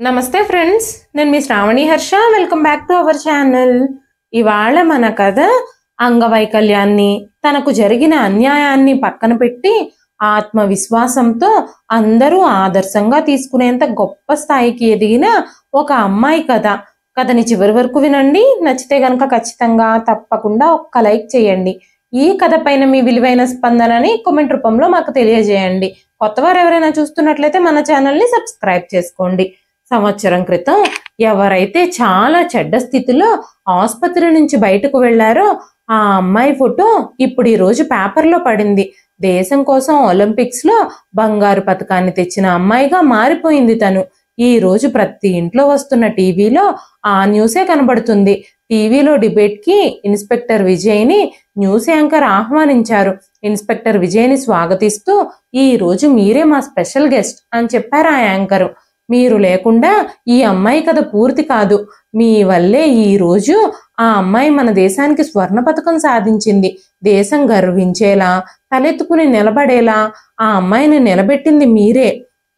నమస్తే ఫ్రెండ్స్, నేను మీ Sravani Harsha. Welcome back to our channel. ఇవాళ మన కథ అంగవైకల్యాన్ని, తనకు జరిగిన అన్యాయాన్ని పక్కన పెట్టి ఆత్మవిశ్వాసంతో అందరూ ఆదర్శంగా తీసుకునేంత గొప్ప స్థాయికి ఎదిగిన ఒక అమ్మాయి కథ. కథని చివరి వరకు వినండి. నచ్చితే గనక ఖచ్చితంగా తప్పకుండా ఒక్క లైక్ చేయండి. ఈ కథ పైన మీ విలువైన స్పందనని కామెంట్ రూపంలో మాకు తెలియజేయండి. కొత్తవారు ఎవరైనా చూస్తున్నట్లయితే మన ఛానల్ని సబ్స్క్రైబ్ చేసుకోండి. సంవత్సరం క్రితం ఎవరైతే చాలా చెడ్డ స్థితిలో ఆసుపత్రి నుంచి బయటకు వెళ్లారో ఆ అమ్మాయి ఫోటో ఇప్పుడు ఈ రోజు పేపర్లో పడింది. దేశం కోసం ఒలింపిక్స్ లో బంగారు పతకాన్ని తెచ్చిన అమ్మాయిగా మారిపోయింది తను. ఈ రోజు ప్రతి ఇంట్లో వస్తున్న టీవీలో ఆ న్యూసే కనబడుతుంది. టీవీలో డిబేట్ కి ఇన్స్పెక్టర్ విజయ్ని న్యూస్ యాంకర్ ఆహ్వానించారు. ఇన్స్పెక్టర్ విజయ్ని స్వాగతిస్తూ, ఈ రోజు మీరే మా స్పెషల్ గెస్ట్ అని చెప్పారు ఆ యాంకరు. మీరు లేకుండా ఈ అమ్మాయి కథ పూర్తి కాదు. మీ వల్లే ఈ రోజు ఆ అమ్మాయి మన దేశానికి స్వర్ణ పతకం సాధించింది. దేశం గర్వించేలా, తలెత్తుకుని నిలబడేలా ఆ అమ్మాయిని నిలబెట్టింది మీరే.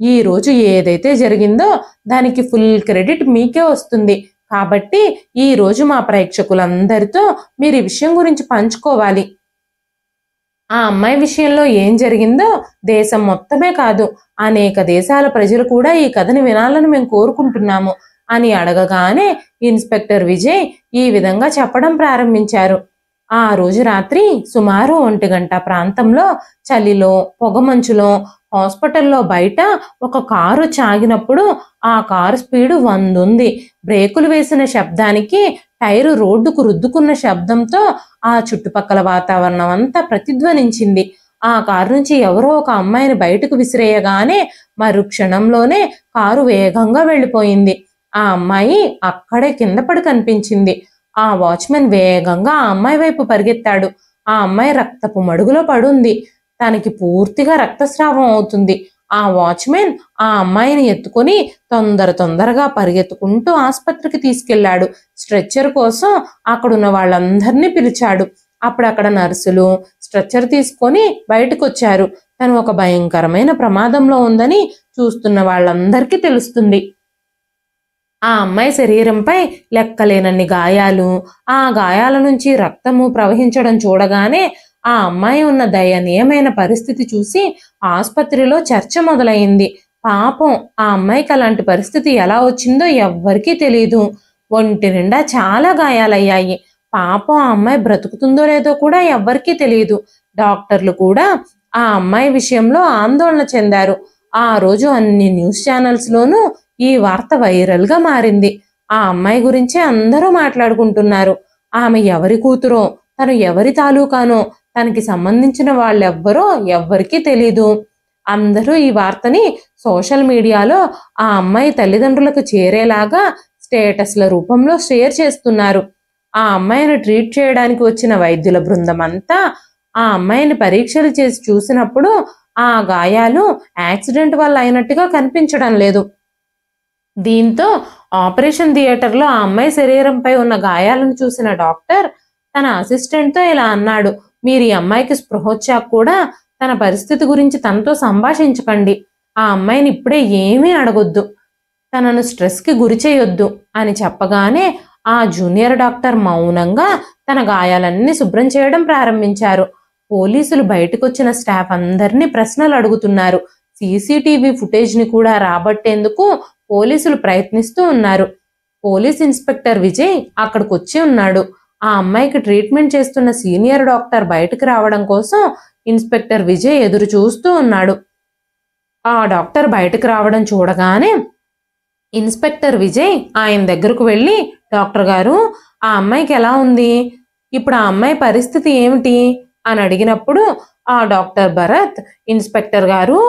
ఈ రోజు ఏదైతే జరిగిందో దానికి ఫుల్ క్రెడిట్ మీకే వస్తుంది. కాబట్టి ఈ రోజు మా ప్రేక్షకులందరితో మీరు ఈ విషయం గురించి పంచుకోవాలి. ఆ అమ్మాయి విషయంలో ఏం జరిగిందో దేశం మొత్తమే కాదు, అనేక దేశాల ప్రజలు కూడా ఈ కథని వినాలని మేము కోరుకుంటున్నాము అని అడగగానే ఇన్స్పెక్టర్ విజయ్ ఈ విధంగా చెప్పడం ప్రారంభించారు. ఆ రోజు రాత్రి సుమారు 1 గంట ప్రాంతంలో చలిలో, పొగమంచులో హాస్పిటల్లో బయట ఒక కారు ఆగినప్పుడు ఆ కారు స్పీడు 100 ఉంది. బ్రేకులు వేసిన శబ్దానికి టైరు రోడ్డుకు రుద్దుకున్న శబ్దంతో ఆ చుట్టుపక్కల వాతావరణం అంతా ప్రతిధ్వనించింది. ఆ కారు నుంచి ఎవరో ఒక అమ్మాయిని బయటకు విసిరేయగానే మరుక్షణంలోనే కారు వేగంగా వెళ్ళిపోయింది. ఆ అమ్మాయి అక్కడే కింద పడి కనిపించింది. ఆ వాచ్మెన్ వేగంగా ఆ అమ్మాయి వైపు పరిగెత్తాడు. ఆ అమ్మాయి రక్తపు మడుగులో పడుంది. తనకి పూర్తిగా రక్తస్రావం అవుతుంది. ఆ వాచ్మెన్ ఆ అమ్మాయిని ఎత్తుకొని తొందరగా పరిగెత్తుకుంటూ ఆసుపత్రికి తీసుకెళ్లాడు. స్ట్రెచ్చర్ కోసం అక్కడున్న వాళ్ళందరినీ పిలిచాడు. అప్పుడు అక్కడ నర్సులు స్ట్రెచ్చర్ తీసుకొని బయటకు వచ్చారు. తను ఒక భయంకరమైన ప్రమాదంలో ఉందని చూస్తున్న వాళ్ళందరికీ తెలుస్తుంది. ఆ అమ్మాయి శరీరంపై లెక్కలేనన్ని గాయాలు, ఆ గాయాల నుంచి రక్తము ప్రవహించడం చూడగానే ఆ అమ్మాయి ఉన్న దయనీయమైన పరిస్థితి చూసి ఆసుపత్రిలో చర్చ మొదలైంది. పాపం ఆ అమ్మాయికి అలాంటి పరిస్థితి ఎలా వచ్చిందో ఎవ్వరికీ తెలియదు. ఒంటి నిండా చాలా గాయాలయ్యాయి. పాపం ఆ అమ్మాయి బ్రతుకుతుందో లేదో కూడా ఎవ్వరికీ తెలియదు. డాక్టర్లు కూడా ఆ అమ్మాయి విషయంలో ఆందోళన చెందారు. ఆ రోజు అన్ని న్యూస్ ఛానల్స్ లోనూ ఈ వార్త వైరల్ గా మారింది. ఆ అమ్మాయి గురించి అందరూ మాట్లాడుకుంటున్నారు. ఆమె ఎవరి కూతురో, తను ఎవరి తాలూకానో, తనకి సంబంధించిన వాళ్ళెవ్వరో ఎవ్వరికీ తెలీదు. అందరూ ఈ వార్తని సోషల్ మీడియాలో ఆ అమ్మాయి తల్లిదండ్రులకు చేరేలాగా స్టేటస్ల రూపంలో షేర్ చేస్తున్నారు. ఆ అమ్మాయిని ట్రీట్ చేయడానికి వచ్చిన వైద్యుల బృందం అంతా ఆ అమ్మాయిని పరీక్షలు చేసి చూసినప్పుడు ఆ గాయాలు యాక్సిడెంట్ వల్ల అయినట్టుగా కనిపించడం లేదు. దీంతో ఆపరేషన్ థియేటర్లో ఆ అమ్మాయి శరీరంపై ఉన్న గాయాలను చూసిన డాక్టర్ తన అసిస్టెంట్తో ఇలా అన్నాడు, మీరు ఈ అమ్మాయికి స్పృహ వచ్చాక కూడా తన పరిస్థితి గురించి తనతో సంభాషించకండి. ఆ అమ్మాయిని ఇప్పుడే ఏమీ అడగొద్దు, తనను స్ట్రెస్కి గురి చేయొద్దు అని చెప్పగానే ఆ జూనియర్ డాక్టర్ మౌనంగా తన గాయాలన్నీ శుభ్రం చేయడం ప్రారంభించారు. పోలీసులు బయటకొచ్చిన స్టాఫ్ అందరినీ ప్రశ్నలు అడుగుతున్నారు. సీసీటీవీ ఫుటేజ్ని కూడా రాబట్టేందుకు పోలీసులు ప్రయత్నిస్తూ ఉన్నారు. పోలీస్ ఇన్స్పెక్టర్ విజయ్ అక్కడికి వచ్చి ఉన్నాడు. ఆ అమ్మాయికి ట్రీట్మెంట్ చేస్తున్న సీనియర్ డాక్టర్ బయటకు రావడం కోసం ఇన్స్పెక్టర్ విజయ్ ఎదురు చూస్తూ ఉన్నాడు. ఆ డాక్టర్ బయటకు రావడం చూడగానే ఇన్స్పెక్టర్ విజయ్ ఆయన దగ్గరకు వెళ్ళి, డాక్టర్ గారు, ఆ అమ్మాయికి ఎలా ఉంది, ఇప్పుడు ఆ అమ్మాయి పరిస్థితి ఏమిటి అని అడిగినప్పుడు ఆ డాక్టర్ భరత్, ఇన్స్పెక్టర్ గారు,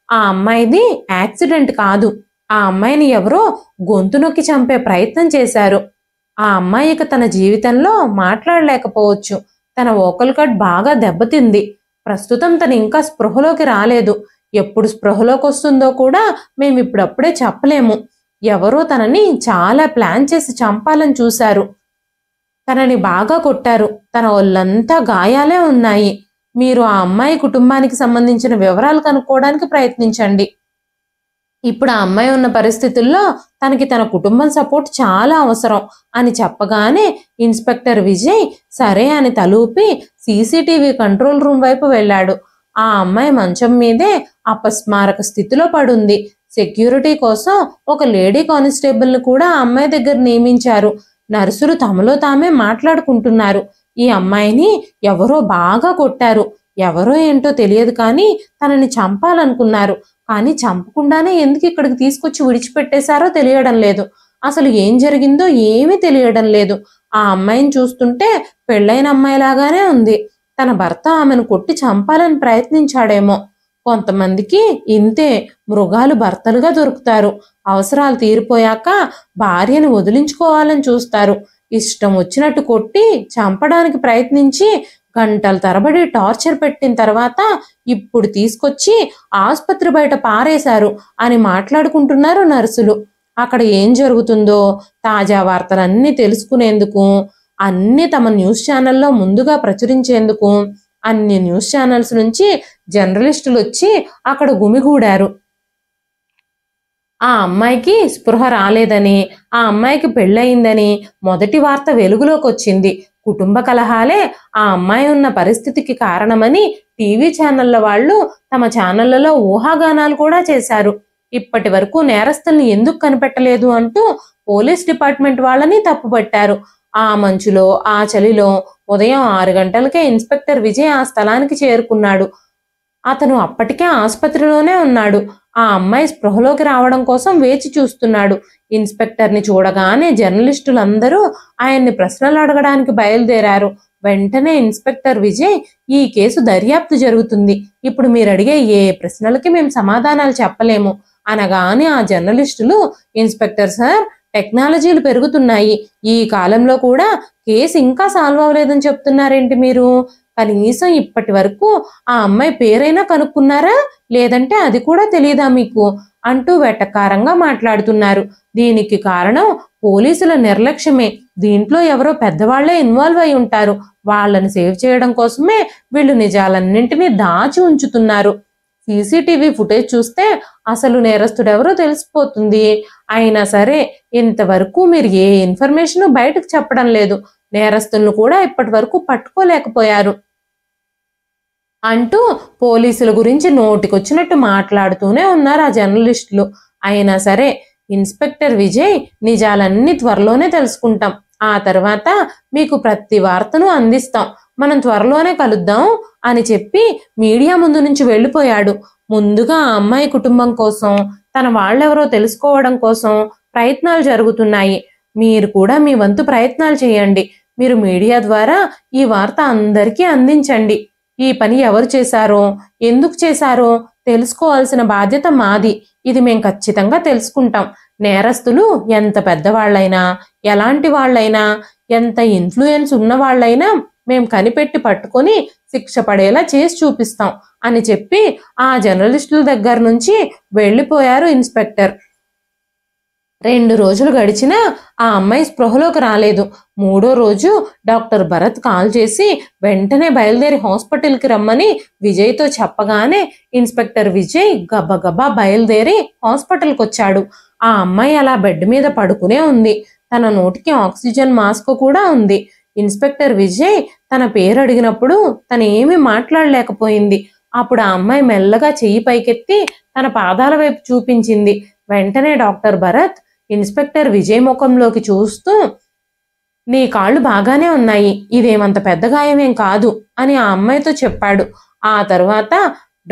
ఆ అమ్మాయిది యాక్సిడెంట్ కాదు, ఆ అమ్మాయిని ఎవరో గొంతు నొక్కి చంపే ప్రయత్నం చేశారు. ఆ అమ్మాయికి తన జీవితంలో మాట్లాడలేకపోవచ్చు. తన వోకల్ కార్డ్ బాగా దెబ్బతింది. ప్రస్తుతం తను ఇంకా స్పృహలోకి రాలేదు. ఎప్పుడు స్పృహలోకి వస్తుందో కూడా మేము ఇప్పుడప్పుడే చెప్పలేము. ఎవరో తనని చాలా ప్లాన్ చేసి చంపాలని చూశారు. తనని బాగా కొట్టారు. తన ఒళ్ళంతా గాయాలే ఉన్నాయి. మీరు ఆ అమ్మాయి కుటుంబానికి సంబంధించిన వివరాలు కనుక్కోవడానికి ప్రయత్నించండి. ఇప్పుడు ఆ అమ్మాయి ఉన్న పరిస్థితుల్లో తనకి తన కుటుంబం సపోర్ట్ చాలా అవసరం అని చెప్పగానే ఇన్స్పెక్టర్ విజయ్ సరే అని తలూపి సీసీటీవీ కంట్రోల్ రూమ్ వైపు వెళ్ళాడు. ఆ అమ్మాయి మంచం మీదే అపస్మారక స్థితిలో పడుంది. సెక్యూరిటీ కోసం ఒక లేడీ కానిస్టేబుల్ని కూడా ఆ అమ్మాయి దగ్గర నియమించారు. నర్సులు తమలో తామే మాట్లాడుకుంటున్నారు. ఈ అమ్మాయిని ఎవరో బాగా కొట్టారు. ఎవరో ఏంటో తెలియదు కానీ తనని చంపాలనుకున్నారు. కానీ చంపకుండానే ఎందుకు ఇక్కడికి తీసుకొచ్చి విడిచిపెట్టేశారో తెలియడం లేదు. అసలు ఏం జరిగిందో ఏమీ తెలియడం లేదు. ఆ అమ్మాయిని చూస్తుంటే పెళ్ళైన అమ్మాయిలాగానే ఉంది. తన భర్త ఆమెను కొట్టి చంపాలని ప్రయత్నించాడేమో. కొంతమందికి ఇంతే, మృగాలు భర్తలుగా దొరుకుతారు. అవసరాలు తీరిపోయాక భార్యను వదిలించుకోవాలని చూస్తారు. ఇష్టం వచ్చినట్టు కొట్టి చంపడానికి ప్రయత్నించి గంటల తరబడి టార్చర్ పెట్టిన తర్వాత ఇప్పుడు తీసుకొచ్చి ఆసుపత్రి బయట పారేశారు అని మాట్లాడుకుంటున్నారు నర్సులు. అక్కడ ఏం జరుగుతుందో తాజా వార్తలన్నీ తెలుసుకునేందుకు, అన్ని తమ న్యూస్ ఛానల్లో ముందుగా ప్రచురించేందుకు అన్ని న్యూస్ ఛానల్స్ నుంచి జర్నలిస్టులు వచ్చి అక్కడ గుమిగూడారు. ఆ అమ్మాయికి స్పృహ రాలేదని, ఆ అమ్మాయికి పెళ్ళయిందని మొదటి వార్త వెలుగులోకి వచ్చింది. కుటుంబ కలహాలే ఆ అమ్మాయి ఉన్న పరిస్థితికి కారణమని టీవీ ఛానళ్ల వాళ్ళు తమ ఛానళ్లలో ఊహాగానాలు కూడా చేశారు. ఇప్పటి వరకు నేరస్తుల్ని ఎందుకు కనిపెట్టలేదు అంటూ పోలీస్ డిపార్ట్మెంట్ వాళ్ళని తప్పుపట్టారు. ఆ మంచులో, ఆ చలిలో ఉదయం 6 గంటలకే ఇన్స్పెక్టర్ విజయ్ ఆ స్థలానికి చేరుకున్నాడు. అతను అప్పటికే ఆసుపత్రిలోనే ఉన్నాడు. ఆ అమ్మాయి స్పృహలోకి రావడం కోసం వేచి చూస్తున్నాడు. ఇన్స్పెక్టర్ని చూడగానే జర్నలిస్టులందరూ ఆయన్ని ప్రశ్నలు అడగడానికి బయలుదేరారు. వెంటనే ఇన్స్పెక్టర్ విజయ్, ఈ కేసు దర్యాప్తు జరుగుతుంది. ఇప్పుడు మీరు అడిగే ఏ ప్రశ్నలకి మేము సమాధానాలు చెప్పలేము అనగానే ఆ జర్నలిస్టులు, ఇన్స్పెక్టర్ సార్, టెక్నాలజీలు పెరుగుతున్నాయి. ఈ కాలంలో కూడా కేసు ఇంకా సాల్వ్ అవ్వలేదని చెప్తున్నారేంటి మీరు? కనీసం ఇప్పటి వరకు ఆ అమ్మాయి పేరైనా కనుక్కున్నారా? లేదంటే అది కూడా తెలియదా మీకు అంటూ వెటకారంగా మాట్లాడుతున్నారు. దీనికి కారణం పోలీసుల నిర్లక్ష్యమే. దీంట్లో ఎవరో పెద్దవాళ్లే ఇన్వాల్వ్ అయి ఉంటారు. వాళ్ళని సేవ్ చేయడం కోసమే వీళ్ళు నిజాలన్నింటినీ దాచి ఉంచుతున్నారు. సీసీటీవీ ఫుటేజ్ చూస్తే అసలు నేరస్తుడెవరో తెలిసిపోతుంది. అయినా సరే ఇంతవరకు మీరు ఏ ఇన్ఫర్మేషన్ బయటకు చెప్పడం లేదు. నేరస్తులను కూడా ఇప్పటి వరకు పట్టుకోలేకపోయారు అంటూ పోలీసుల గురించి నోటికొచ్చినట్టు మాట్లాడుతూనే ఉన్నారు ఆ జర్నలిస్టులు. అయినా సరే ఇన్స్పెక్టర్ విజయ్, నిజాలన్నీ త్వరలోనే తెలుసుకుంటాం. ఆ తర్వాత మీకు ప్రతి వార్తను అందిస్తాం. మనం త్వరలోనే కలుద్దాం అని చెప్పి మీడియా ముందు నుంచి వెళ్ళిపోయాడు. ముందుగా ఆ అమ్మాయి కుటుంబం కోసం, తన వాళ్ళెవరో తెలుసుకోవడం కోసం ప్రయత్నాలు జరుగుతున్నాయి. మీరు కూడా మీ వంతు ప్రయత్నాలు చేయండి. మీరు మీడియా ద్వారా ఈ వార్త అందరికీ అందించండి. ఈ పని ఎవరు చేశారో, ఎందుకు చేశారో తెలుసుకోవాల్సిన బాధ్యత మాది. ఇది మేం ఖచ్చితంగా తెలుసుకుంటాం. నేరస్తులు ఎంత పెద్దవాళ్ళైనా, ఎలాంటి వాళ్ళైనా, ఎంత ఇన్ఫ్లుయెన్స్ ఉన్న వాళ్ళైనా మేం కనిపెట్టి పట్టుకొని శిక్ష పడేలా చేసి చూపిస్తాం అని చెప్పి ఆ జర్నలిస్టుల దగ్గర నుంచి వెళ్ళిపోయారు ఇన్స్పెక్టర్. 2 రోజులు గడిచినా ఆ అమ్మాయి స్పృహలోకి రాలేదు. 3వ రోజు డాక్టర్ భరత్ కాల్ చేసి వెంటనే బయలుదేరి హాస్పిటల్కి రమ్మని విజయ్తో చెప్పగానే ఇన్స్పెక్టర్ విజయ్ గబగబా బయలుదేరి హాస్పిటల్కి వచ్చాడు. ఆ అమ్మాయి అలా బెడ్ మీద పడుకునే ఉంది. తన నోటికి ఆక్సిజన్ మాస్క్ కూడా ఉంది. ఇన్స్పెక్టర్ విజయ్ తన పేరు అడిగినప్పుడు తను ఏమీ మాట్లాడలేకపోయింది. అప్పుడు ఆ అమ్మాయి మెల్లగా చెయ్యి పైకెత్తి తన పాదాల వైపు చూపించింది. వెంటనే డాక్టర్ భరత్ ఇన్స్పెక్టర్ విజయ్ ముఖంలోకి చూస్తూ, నీ కాళ్ళు బాగానే ఉన్నాయి, ఇదేమంత పెద్ద గాయమేం కాదు అని ఆ అమ్మాయితో చెప్పాడు. ఆ తర్వాత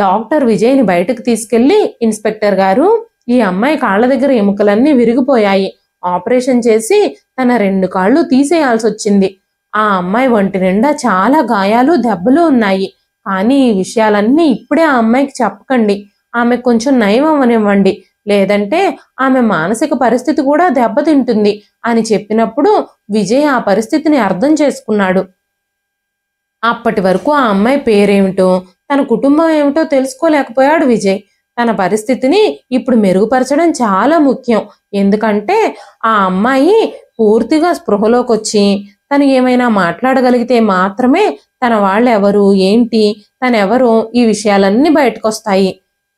డాక్టర్ విజయ్ని బయటకు తీసుకెళ్లి, ఇన్స్పెక్టర్ గారు, ఈ అమ్మాయి కాళ్ళ దగ్గర ఎముకలన్నీ విరిగిపోయాయి. ఆపరేషన్ చేసి తన 2 కాళ్ళు తీసేయాల్సి వచ్చింది. ఆ అమ్మాయి ఒంటి నిండా చాలా గాయాలు, దెబ్బలు ఉన్నాయి. కానీ ఈ విషయాలన్నీ ఇప్పుడే ఆ అమ్మాయికి చెప్పకండి. ఆమె కొంచెం నయం అవ్వనివ్వండి, లేదంటే ఆమె మానసిక పరిస్థితి కూడా దెబ్బతింటుంది అని చెప్పినప్పుడు విజయ్ ఆ పరిస్థితిని అర్థం చేసుకున్నాడు. అప్పటి వరకు ఆ అమ్మాయి పేరేమిటో, తన కుటుంబం ఏమిటో తెలుసుకోలేకపోయాడు విజయ్. తన పరిస్థితిని ఇప్పుడు మెరుగుపరచడం చాలా ముఖ్యం. ఎందుకంటే ఆ అమ్మాయి పూర్తిగా స్పృహలోకి వచ్చి తను ఏమైనా మాట్లాడగలిగితే మాత్రమే తన వాళ్ళెవరు, ఏంటి, తనెవరో ఈ విషయాలన్నీ బయటకొస్తాయి.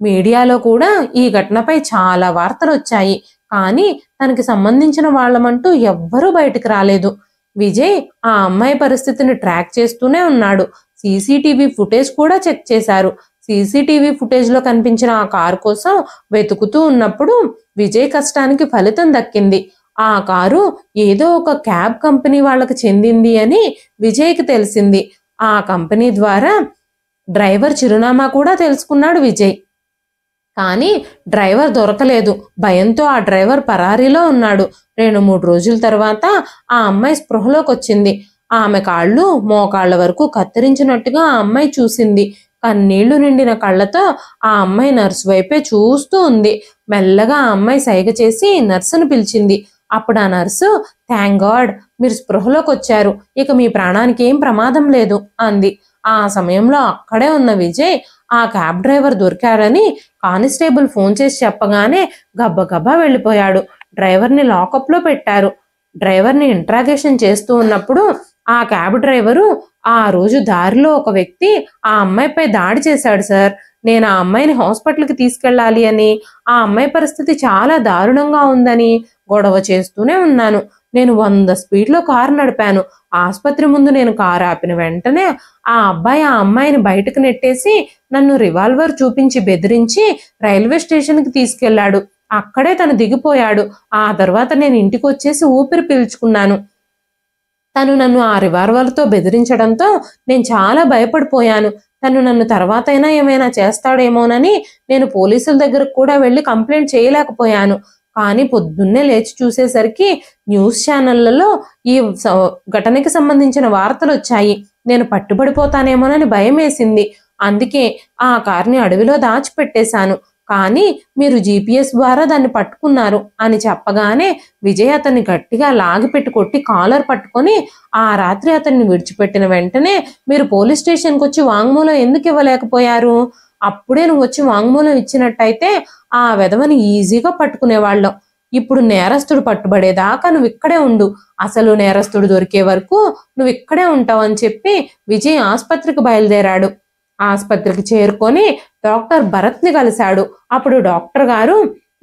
మీడియాలో కూడా ఈ ఘటనపై చాలా వార్తలు వచ్చాయి. కానీ తనకి సంబంధించిన వాళ్ళమంటూ ఎవ్వరూ బయటికి రాలేదు. విజయ్ ఆ అమ్మాయి పరిస్థితిని ట్రాక్ చేస్తూనే ఉన్నాడు. సీసీటీవీ ఫుటేజ్ కూడా చెక్ చేశారు. సీసీటీవీ ఫుటేజ్ లో కనిపించిన ఆ కారు కోసం వెతుకుతూ ఉన్నప్పుడు విజయ్ కష్టానికి ఫలితం దక్కింది. ఆ కారు ఏదో ఒక క్యాబ్ కంపెనీ వాళ్ళకి చెందింది అని విజయ్కి తెలిసింది. ఆ కంపెనీ ద్వారా డ్రైవర్ చిరునామా కూడా తెలుసుకున్నాడు విజయ్. కానీ డ్రైవర్ దొరకలేదు. భయంతో ఆ డ్రైవర్ పరారీలో ఉన్నాడు. 2-3 రోజుల తర్వాత ఆ అమ్మాయి స్పృహలోకి వచ్చింది. ఆమె కాళ్ళు మోకాళ్ళ వరకు కత్తిరించినట్టుగా ఆ అమ్మాయి చూసింది. కన్నీళ్లు నిండిన కళ్ళతో ఆ అమ్మాయి నర్సు వైపే చూస్తూ ఉంది. మెల్లగా ఆ అమ్మాయి సైగ చేసి నర్సును పిలిచింది. అప్పుడు ఆ నర్సు, థ్యాంక్ గాడ్ మీరు స్పృహలోకి వచ్చారు, ఇక మీ ప్రాణానికి ఏం ప్రమాదం లేదు అంది. ఆ సమయంలో అక్కడే ఉన్న విజయ్ ఆ క్యాబ్ డ్రైవర్ దొరికారని కానిస్టేబుల్ ఫోన్ చేసి చెప్పగానే గబ్బగబ్బా వెళ్ళిపోయాడు. డ్రైవర్ని లాకప్ లో పెట్టారు. డ్రైవర్ని ఇంట్రాగేషన్ చేస్తూ ఉన్నప్పుడు ఆ క్యాబ్ డ్రైవరు, ఆ రోజు దారిలో ఒక వ్యక్తి ఆ అమ్మాయిపై దాడి చేశాడు సార్, నేను ఆ అమ్మాయిని హాస్పిటల్కి తీసుకెళ్ళాలి అని, ఆ అమ్మాయి పరిస్థితి చాలా దారుణంగా ఉందని గొడవ చేస్తూనే ఉన్నాను. నేను 100 స్పీడ్లో కారు నడిపాను. ఆసుపత్రి ముందు నేను కారు ఆపిన వెంటనే ఆ అబ్బాయి ఆ అమ్మాయిని బయటకు నెట్టేసి నన్ను రివాల్వర్ చూపించి బెదిరించి రైల్వే స్టేషన్కి తీసుకెళ్లాడు. అక్కడే తను దిగిపోయాడు. ఆ తర్వాత నేను ఇంటికి వచ్చేసి ఊపిరి పీల్చుకున్నాను. తను నన్ను ఆ రివాల్వర్తో బెదిరించడంతో నేను చాలా భయపడిపోయాను. తను నన్ను తర్వాతైనా ఏమైనా చేస్తాడేమోనని నేను పోలీసుల దగ్గరకు కూడా వెళ్ళి కంప్లైంట్ చేయలేకపోయాను. కానీ పొద్దున్నే లేచి చూసేసరికి న్యూస్ ఛానళ్లలో ఈ ఘటనకి సంబంధించిన వార్తలు వచ్చాయి. నేను పట్టుబడిపోతానేమోనని భయం వేసింది. అందుకే ఆ కార్ని అడవిలో దాచిపెట్టేశాను. కానీ మీరు జీపీఎస్ ద్వారా దాన్ని పట్టుకున్నారు అని చెప్పగానే విజయ్ అతన్ని గట్టిగా లాగిపెట్టి కొట్టి కాలర్ పట్టుకొని ఆ రాత్రి అతన్ని విడిచిపెట్టిన వెంటనే మీరు పోలీస్ స్టేషన్కి వచ్చి వాంగ్మూలం ఎందుకు ఇవ్వలేకపోయారు? అప్పుడే నువ్వు వచ్చి వాంగ్మూలం ఇచ్చినట్టయితే ఆ వెధవని ఈజీగా పట్టుకునేవాళ్ళం. ఇప్పుడు నేరస్తుడు పట్టుబడేదాకా నువ్వు ఇక్కడే ఉండు, అసలు నేరస్తుడు దొరికే వరకు నువ్వు ఇక్కడే ఉంటావు అని చెప్పి విజయ్ ఆసుపత్రికి బయలుదేరాడు. ఆసుపత్రికి చేరుకొని డాక్టర్ భరత్ని కలిశాడు. అప్పుడు డాక్టర్ గారు,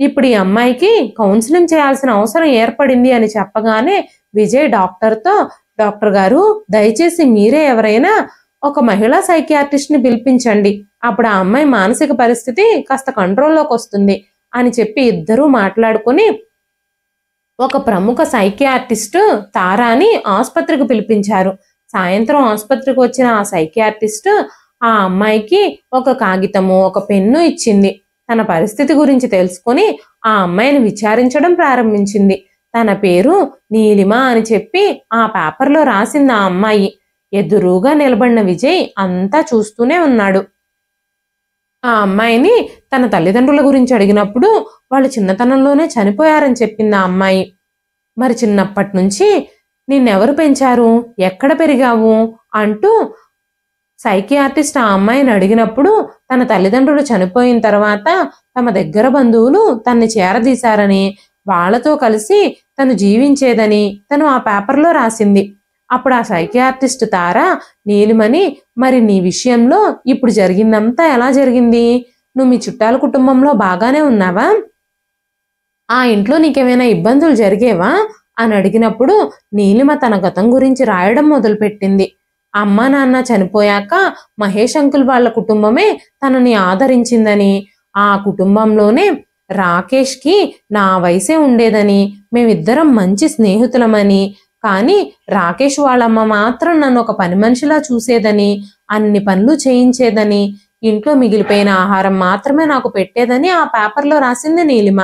ఇప్పుడు ఈ అమ్మాయికి కౌన్సిలింగ్ చేయాల్సిన అవసరం ఏర్పడింది అని చెప్పగానే విజయ్ డాక్టర్తో, డాక్టర్ గారు దయచేసి మీరే ఎవరైనా ఒక మహిళా సైకియాట్రిస్ట్ ని పిలిపించండి, అప్పుడు ఆ అమ్మాయి మానసిక పరిస్థితి కాస్త కంట్రోల్లోకి వస్తుంది అని చెప్పి ఇద్దరూ మాట్లాడుకుని ఒక ప్రముఖ సైకియాట్రిస్ట్ తారాని ఆసుపత్రికి పిలిపించారు. సాయంత్రం ఆసుపత్రికి వచ్చిన ఆ సైకియాట్రిస్ట్ ఆ అమ్మాయికి ఒక కాగితము ఒక పెన్ను ఇచ్చింది. తన పరిస్థితి గురించి తెలుసుకొని ఆ అమ్మాయిని విచారించడం ప్రారంభించింది. తన పేరు నీలిమ అని చెప్పి ఆ పేపర్లో రాసింది ఆ అమ్మాయి. ఎదురుగా నిలబడిన విజయ్ అంతా చూస్తూనే ఉన్నాడు. ఆ అమ్మాయిని తన తల్లిదండ్రుల గురించి అడిగినప్పుడు వాళ్ళు చిన్నతనంలోనే చనిపోయారని చెప్పింది ఆ అమ్మాయి. మరి చిన్నప్పటి నుంచి నిన్నెవరు పెంచారు, ఎక్కడ పెరిగావు అంటూ సైకియాట్రిస్ట్ ఆ అమ్మాయిని అడిగినప్పుడు తన తల్లిదండ్రులు చనిపోయిన తర్వాత తమ దగ్గర బంధువులు తన్ని చేరదీశారని, వాళ్లతో కలిసి తను జీవించేదని తను ఆ పేపర్లో రాసింది. అప్పుడు ఆ సైకియాట్రిస్ట్ తార నీలిమని, మరి నీ విషయంలో ఇప్పుడు జరిగిందంతా ఎలా జరిగింది? నువ్వు మీ చుట్టాల కుటుంబంలో బాగానే ఉన్నావా? ఆ ఇంట్లో నీకేమైనా ఇబ్బందులు జరిగేవా అని అడిగినప్పుడు నీలిమ తన గతం గురించి రాయడం మొదలుపెట్టింది. అమ్మ నాన్న చనిపోయాక మహేష్ అంకుల్ వాళ్ళ కుటుంబమే తనని ఆదరించిందని, ఆ కుటుంబంలోనే రాకేష్కి నా వయసే ఉండేదని, మేమిద్దరం మంచి స్నేహితులమని, కానీ రాకేష్ వాళ్ళమ్మ మాత్రం నన్ను ఒక పని మనిషిలా చూసేదని, అన్ని పనులు చేయించేదని, ఇంట్లో మిగిలిపోయిన ఆహారం మాత్రమే నాకు పెట్టేదని ఆ పేపర్లో రాసింది నీలిమ.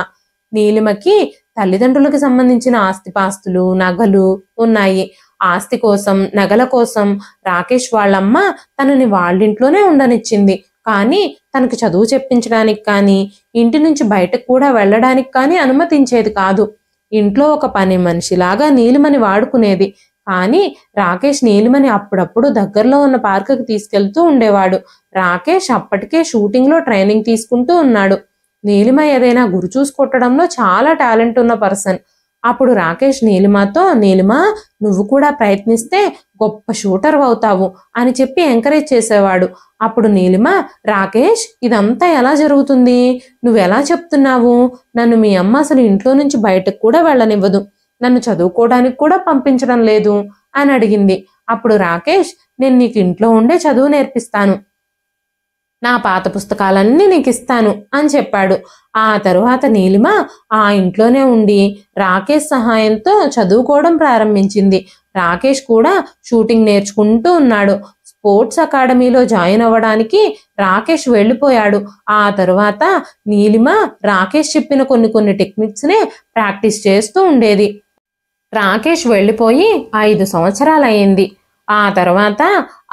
నీలిమకి తల్లిదండ్రులకు సంబంధించిన ఆస్తిపాస్తులు నగలు ఉన్నాయి. ఆస్తి కోసం నగల కోసం రాకేష్ వాళ్ళమ్మ తనని వాళ్ళింట్లోనే ఉండనిచ్చింది. కానీ తనకు చదువు చెప్పించడానికి కానీ ఇంటి నుంచి బయటకు కూడా వెళ్ళడానికి కానీ అనుమతించేది కాదు. ఇంట్లో ఒక పని మనిషిలాగా నీలిమని వాడుకునేది. కానీ రాకేష్ నీలిమని అప్పుడప్పుడు దగ్గరలో ఉన్న పార్కుకి తీసుకెళ్తూ ఉండేవాడు. రాకేష్ అప్పటికే షూటింగ్లో ట్రైనింగ్ తీసుకుంటూ ఉన్నాడు. నీలిమ ఏదైనా గురి చూసి కొట్టడంలో చాలా టాలెంట్ ఉన్న పర్సన్. అప్పుడు రాకేష్ నీలిమతో, నీలిమ నువ్వు కూడా ప్రయత్నిస్తే గొప్ప షూటర్ అవుతావు అని చెప్పి ఎంకరేజ్ చేసేవాడు. అప్పుడు నీలిమ, రాకేష్ ఇదంతా ఎలా జరుగుతుంది, నువ్వెలా చెప్తున్నావు, నన్ను మీ అమ్మ అసలు ఇంట్లో నుంచి బయటకు కూడా వెళ్ళనివ్వదు, నన్ను చదువుకోవడానికి కూడా పంపించడం లేదు అని అడిగింది. అప్పుడు రాకేష్, నేను నీకు ఇంట్లో ఉండే చదువు నేర్పిస్తాను, నా పాత పుస్తకాలన్నీ నీకు ఇస్తాను అని చెప్పాడు. ఆ తరువాత నీలిమ ఆ ఇంట్లోనే ఉండి రాకేష్ సహాయంతో చదువుకోవడం ప్రారంభించింది. రాకేష్ కూడా షూటింగ్ నేర్చుకుంటూ ఉన్నాడు. స్పోర్ట్స్ అకాడమీలో జాయిన్ అవ్వడానికి రాకేష్ వెళ్ళిపోయాడు. ఆ తరువాత నీలిమ రాకేష్ చెప్పిన కొన్ని టెక్నిక్స్నే ప్రాక్టీస్ చేస్తూ ఉండేది. రాకేష్ వెళ్ళిపోయి 5 సంవత్సరాలయ్యింది. ఆ తర్వాత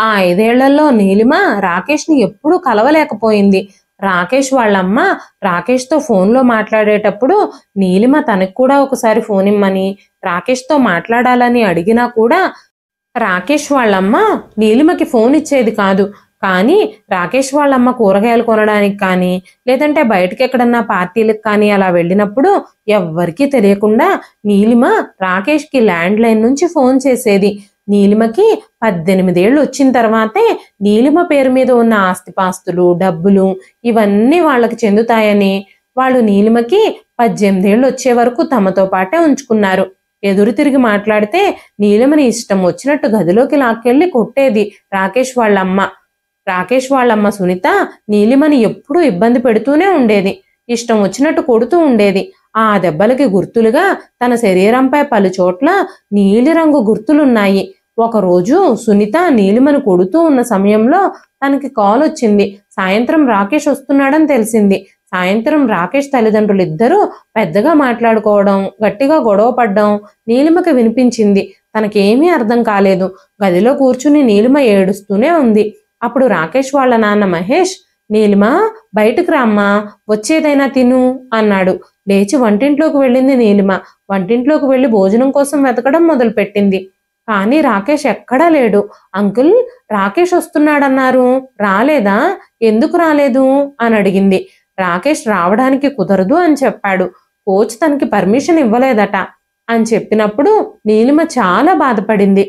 ఆ 5 ఏళ్లలో నీలిమ రాకేష్ని ఎప్పుడూ కలవలేకపోయింది. రాకేష్ వాళ్ళమ్మ రాకేష్తో ఫోన్లో మాట్లాడేటప్పుడు నీలిమ తనకు కూడా ఒకసారి ఫోన్ ఇమ్మని రాకేష్తో మాట్లాడాలని అడిగినా కూడా రాకేష్ వాళ్ళమ్మ నీలిమకి ఫోన్ ఇచ్చేది కాదు. కానీ రాకేష్ వాళ్ళమ్మ కూరగాయలు కొనడానికి కానీ లేదంటే బయటకి ఎక్కడన్నా పార్టీలకు కానీ అలా వెళ్ళినప్పుడు ఎవ్వరికీ తెలియకుండా నీలిమ రాకేష్కి ల్యాండ్ లైన్ నుంచి ఫోన్ చేసేది. నీలిమకి 18 ఏళ్ళు వచ్చిన తర్వాతే నీలిమ పేరు మీద ఉన్న ఆస్తిపాస్తులు, డబ్బులు ఇవన్నీ వాళ్ళకి చెందుతాయని వాళ్ళు నీలిమకి 18 ఏళ్ళు వచ్చే వరకు తమతో పాటే ఉంచుకున్నారు. ఎదురు తిరిగి మాట్లాడితే నీలిమని ఇష్టం వచ్చినట్టు గదిలోకి లాక్కెళ్ళి కొట్టేది రాకేష్ వాళ్ళమ్మ. రాకేష్ వాళ్ళమ్మ సునీత నీలిమని ఎప్పుడూ ఇబ్బంది పెడుతూనే ఉండేది, ఇష్టం వచ్చినట్టు కొడుతూ ఉండేది. ఆ దెబ్బలకి గుర్తులుగా తన శరీరంపై పలు చోట్ల నీలిరంగు గుర్తులున్నాయి. ఒకరోజు సునీత నీలిమను కొడుతూ ఉన్న సమయంలో తనకి కాల్ వచ్చింది. సాయంత్రం రాకేష్ వస్తున్నాడని తెలిసింది. సాయంత్రం రాకేష్ తల్లిదండ్రులు ఇద్దరూ పెద్దగా మాట్లాడుకోవడం, గట్టిగా గొడవ పడ్డం నీలిమకి వినిపించింది. తనకేమీ అర్థం కాలేదు. గదిలో కూర్చుని నీలిమ ఏడుస్తూనే ఉంది. అప్పుడు రాకేష్ వాళ్ళ నాన్న మహేష్, నీలిమ బయటకు రామ్మా, వచ్చేదైనా తిను అన్నాడు. లేచి వంటింట్లోకి వెళ్ళింది నీలిమ. వంటింట్లోకి వెళ్ళి భోజనం కోసం వెతకడం మొదలుపెట్టింది. కానీ రాకేష్ ఎక్కడా లేడు. అంకుల్, రాకేష్ వస్తున్నాడన్నారు, రాలేదా, ఎందుకు రాలేదు అని అడిగింది. రాకేష్ రావడానికి కుదరదు అని చెప్పాడు. కోచ్ తనకి పర్మిషన్ ఇవ్వలేదట అని చెప్పినప్పుడు నీలిమ చాలా బాధపడింది.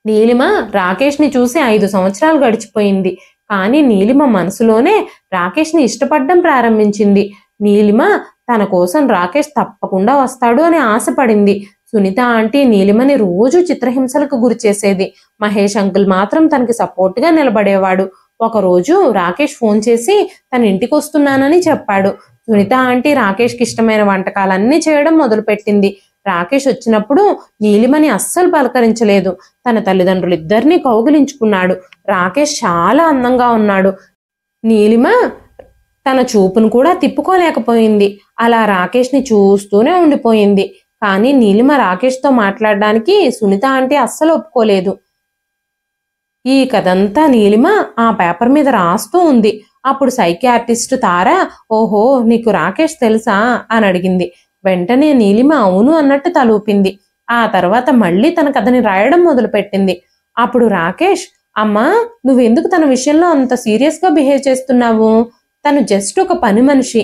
నీలిమ రాకేష్ని చూసి 5 సంవత్సరాలు గడిచిపోయింది. కానీ నీలిమ మనసులోనే రాకేష్ని ఇష్టపడడం ప్రారంభించింది. నీలిమ తన కోసం రాకేష్ తప్పకుండా వస్తాడు అని ఆశపడింది. సునీత ఆంటీ నీలిమని రోజు చిత్రహింసలకు గురి చేసేది. మహేష్ అంకుల్ మాత్రం తనకి సపోర్ట్గా నిలబడేవాడు. ఒకరోజు రాకేష్ ఫోన్ చేసి తన ఇంటికి వస్తున్నానని చెప్పాడు. సునీత ఆంటీ రాకేష్కి ఇష్టమైన వంటకాలన్నీ చేయడం మొదలుపెట్టింది. రాకేష్ వచ్చినప్పుడు నీలిమని అస్సలు పలకరించలేదు. తన తల్లిదండ్రులు ఇద్దరినీ కౌగిలించుకున్నాడు. రాకేష్ చాలా అందంగా ఉన్నాడు. నీలిమ తన చూపును కూడా తిప్పుకోలేకపోయింది. అలా రాకేష్ని చూస్తూనే ఉండిపోయింది. కానీ నీలిమ రాకేష్తో మాట్లాడడానికి సునీత ఆంటీ అస్సలు ఒప్పుకోలేదు. ఈ కథంతా నీలిమ ఆ పేపర్ మీద రాస్తూ ఉంది. అప్పుడు సైకియాట్రిస్ట్ తార, ఓహో నీకు రాకేష్ తెలుసా అని అడిగింది. వెంటనే నీలిమ అవును అన్నట్టు తలూపింది. ఆ తర్వాత మళ్ళీ తన కథని రాయడం మొదలుపెట్టింది. అప్పుడు రాకేష్, అమ్మా నువ్వెందుకు తన విషయంలో అంత సీరియస్గా బిహేవ్ చేస్తున్నావు, తను జస్ట్ ఒక పని మనిషి,